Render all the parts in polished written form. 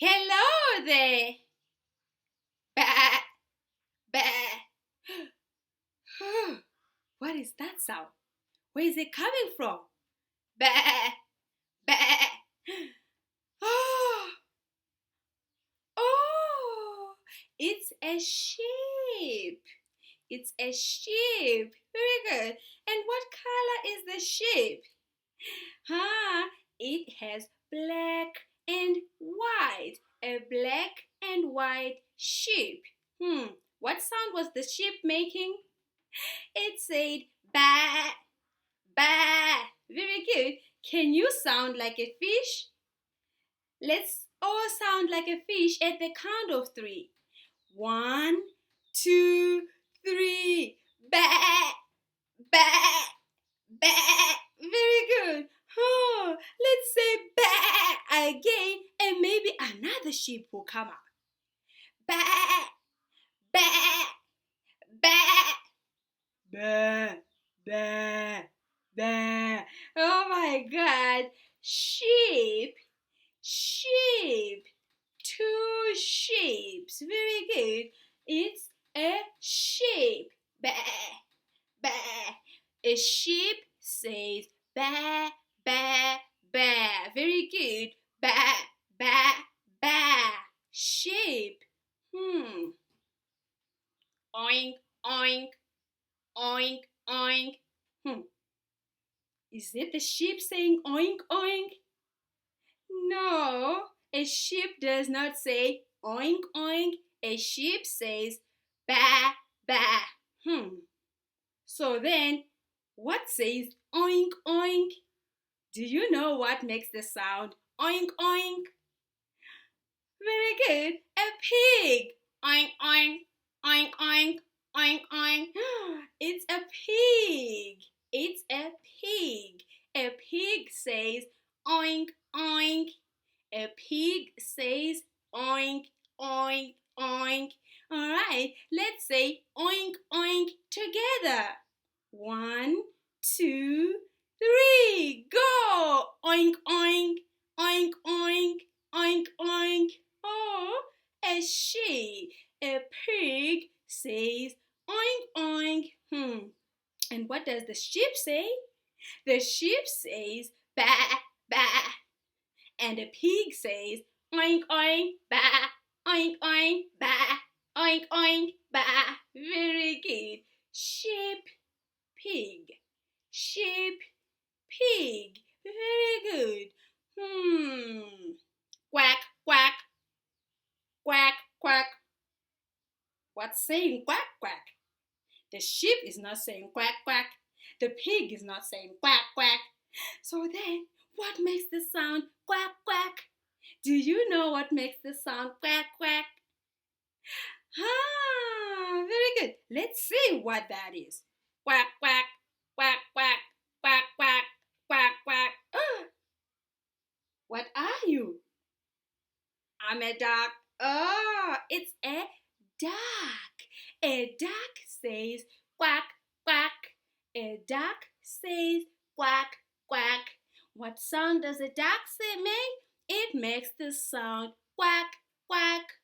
Hello there. Bah, bah. What is that sound? Where is it coming from? Bah, bah. Oh, oh, it's a sheep. It's a sheep. Very good. And what color is the sheep? It has black and white. A black and white sheep. What sound was the sheep making? It said ba, ba. Very good. Can you sound like a fish? Let's all sound like a fish at the count of 3. 1, 2, 3. Ba, ba, ba. Very good. Oh, let's say ba again, and maybe another sheep will come up. Ba, ba, ba, ba, ba, ba. Oh my God. Sheep, sheep. 2 sheeps. Very good. It's a sheep. Ba, ba. A sheep says ba, ba, ba. Very good. Ba, ba, ba. Sheep. Oink, oink, oink, oink. Is it the sheep saying oink, oink? No, a sheep does not say oink, oink. A sheep says ba, ba. So then, what says oink, oink? Do you know what makes the sound oink, oink? Very good. A pig. Oink, oink, oink, oink, oink, oink. It's a pig. It's a pig. A pig says oink, oink. A pig says oink, oink, oink. All right, let's say oink, oink together. 1, 2, 3. Go! Oink, oink, oink, oink, oink, oink. Oh, a sheep, a pig says oink, oink. And what does the sheep say? The sheep says ba, ba. And the pig says oink, oink, ba, oink, oink, ba, oink, oink, ba. Very good. Sheep, pig. Sheep, pig. Very good. Quack, quack. Quack, quack. What's saying quack, quack? The sheep is not saying quack, quack. The pig is not saying quack, quack. So then, what makes the sound quack, quack? Do you know what makes the sound quack, quack? Very good. Let's see what that is. Quack, quack, quack, quack, quack, quack, quack, quack. What are you? I'm a duck. Oh, it's a duck. A duck says quack, quack. A duck says quack, quack. What sound does a duck say make? It makes the sound quack, quack,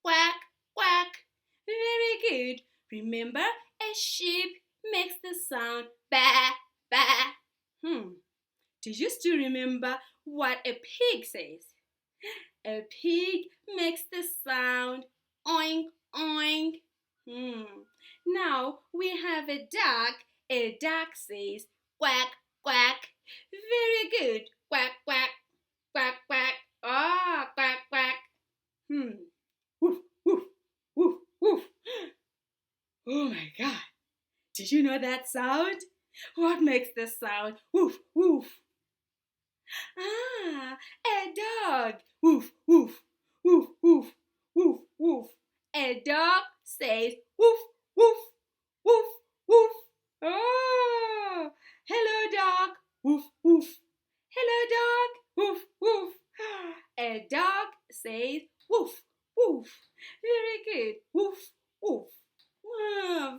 quack, quack. Very good. Remember, a sheep makes the sound ba, ba. Do you still remember what a pig says? A pig makes the sound oink, oink. Now we have a duck. A duck says quack, quack. Very good. Quack, quack, quack, quack. Quack, quack. Woof, woof, woof, woof. Oh my God. Did you know that sound? What makes the sound woof, woof? A dog. Woof, woof, woof, woof, woof, woof. A dog says woof, woof, woof, woof. Oh, hello dog. Woof, woof. Hello dog. Woof, woof. A dog says woof, woof. Very good. Woof, woof.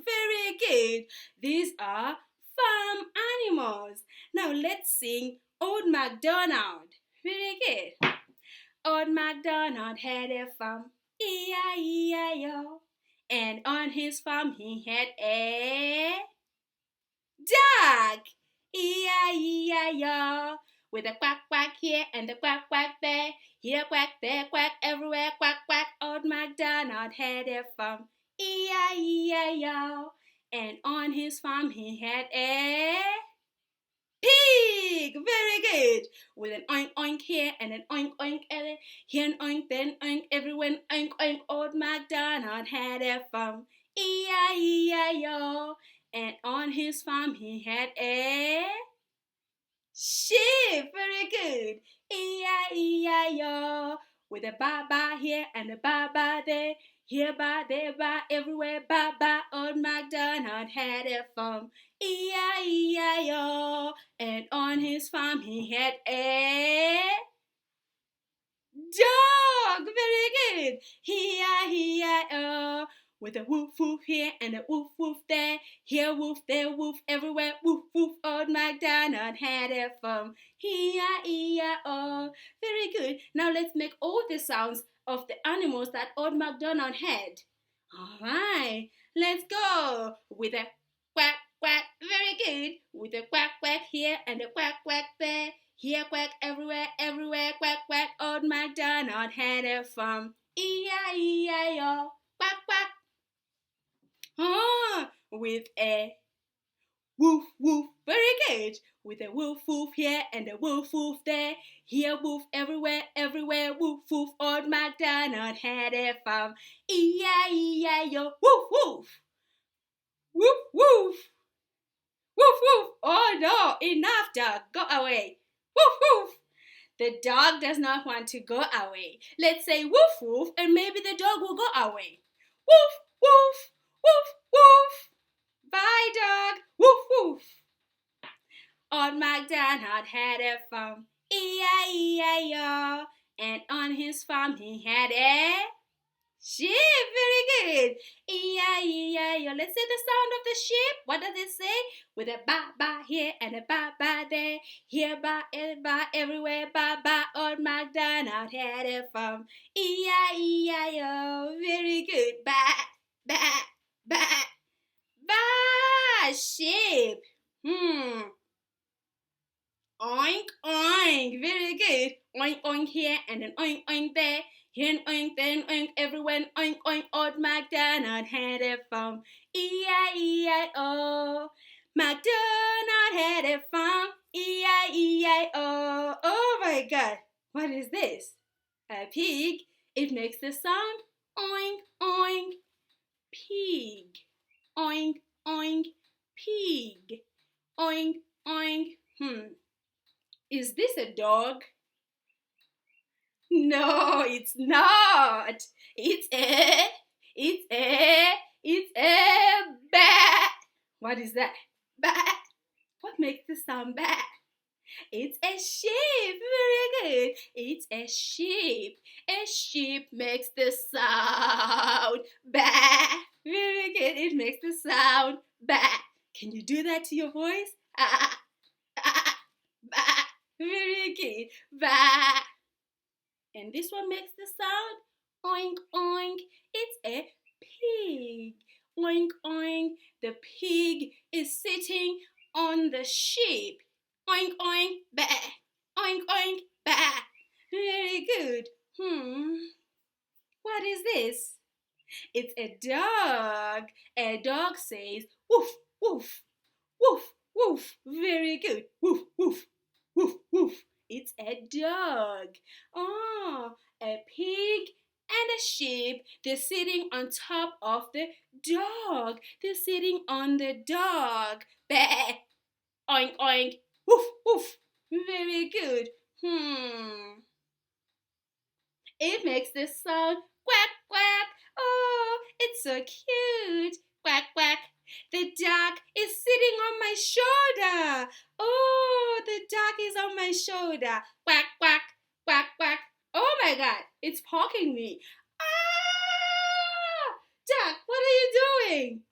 Very good. These are farm animals. Now let's sing Old Macdonald. Very good. Old Old Macdonald had a farm, E-I-E-I-O. And on his farm he had a dog, E-I-E-I-O. With a quack quack here and a quack quack there, here quack, there quack, everywhere quack quack. Old Macdonald had a farm, E-I-E-I-O. And on his farm he had a pig. Very good. With an oink oink here and an oink oink there, here an oink, then oink, everywhere oink oink. Old Macdonald had a farm, E-I-E-I-O. And on his farm he had a sheep. Very good. E-I-E-I-O. With a ba-ba here and a ba-ba there, here ba, there ba, everywhere ba-ba. Old Macdonald had a farm, E-I-E-I-O. And on his farm he had a dog. Very good. E-I-E-I-O. With a woof woof here and a woof woof there, here woof, there woof, everywhere woof woof. Old Macdonald had a farm, E-I-E-I-O. Very good. Now let's make all the sounds of the animals that Old Macdonald had. All right, let's go. With a quack quack. Very good. With a quack quack here and a quack quack there, here quack, everywhere, everywhere quack quack. Old Macdonald had a farm, E-I-E-I-O. Quack quack. With a woof woof. Very good. With a woof woof here and a woof woof there, here woof, everywhere, everywhere woof woof. Old Macdonald had a farm, E-I-E-I-O. Woof woof. Woof woof. Woof woof. Oh no, enough, dog. Go away. Woof woof. The dog does not want to go away. Let's say woof woof and maybe the dog will go away. Woof woof. Woof woof. Bye, dog. Woof woof. Old Macdonald had a farm, E-I-E-I-O. And on his farm he had a sheep. Very good. E-I-E-I-O. Let's say the sound of the sheep. What does it say? With a ba-ba here and a ba-ba there, here ba, everywhere ba-ba. Old Macdonald had a farm, E-I-E-I-O. Very good. Ba, ba, ba, ba. Sheep. Oink, oink. Very good. Oink, oink here and an oink, oink there. Here an oink, then oink, everywhere oink, oink. Old Macdonald had a farm, E-I-E-I-O. Macdonald had a farm, E-I-E-I-O. Oh my God. What is this? A pig. It makes the sound oink, oink. Pig. Oink, oink. Pig. Oink, oink. Is this a dog? No, it's not. It's a bat. What is that? Bat. What makes the sound bat? It's a sheep. Very good. It's a sheep. A sheep makes the sound bat. Very good. It makes the sound bat. Can you do that to your voice? Ah, ah, bah. Very good. Bah. And this one makes the sound oink, oink. It's a pig. Oink, oink. The pig is sitting on the sheep. Oink, oink, bah. Oink, oink, bah. Very good. What is this? It's a dog. A dog says woof, woof, woof, woof. Very good. Woof, woof, woof, woof. It's a dog. Oh, a pig and a sheep. They're sitting on top of the dog. They're sitting on the dog. Bah. Oink, oink. Woof, woof. Very good. It makes the sound quack, quack. Oh, it's so cute. Quack, quack. The dog is sitting on my shoulder. Oh, the dog is on my shoulder. Quack, quack, quack, quack. Oh my God, it's poking me. Ah! Dog, what are you doing?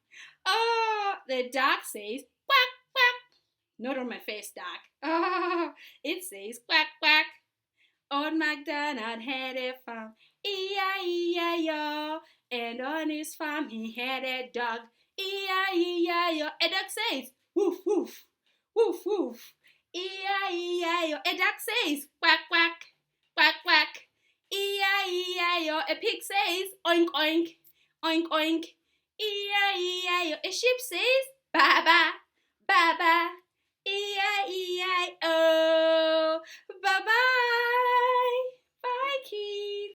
Oh, the dog says quack, quack. Not on my face, dog. Oh, it says quack, quack. Old Old Macdonald had a farm, E-I-E-I-O. And on his farm he had a dog, E-I-E-I-O. A dog says, woof, woof, woof, woof. E-I-E-I-O. A duck says, quack, quack, quack, quack. E-I-E-I-O. A pig says, oink, oink, oink, oink. E-I-E-I-O. A sheep says, ba, ba.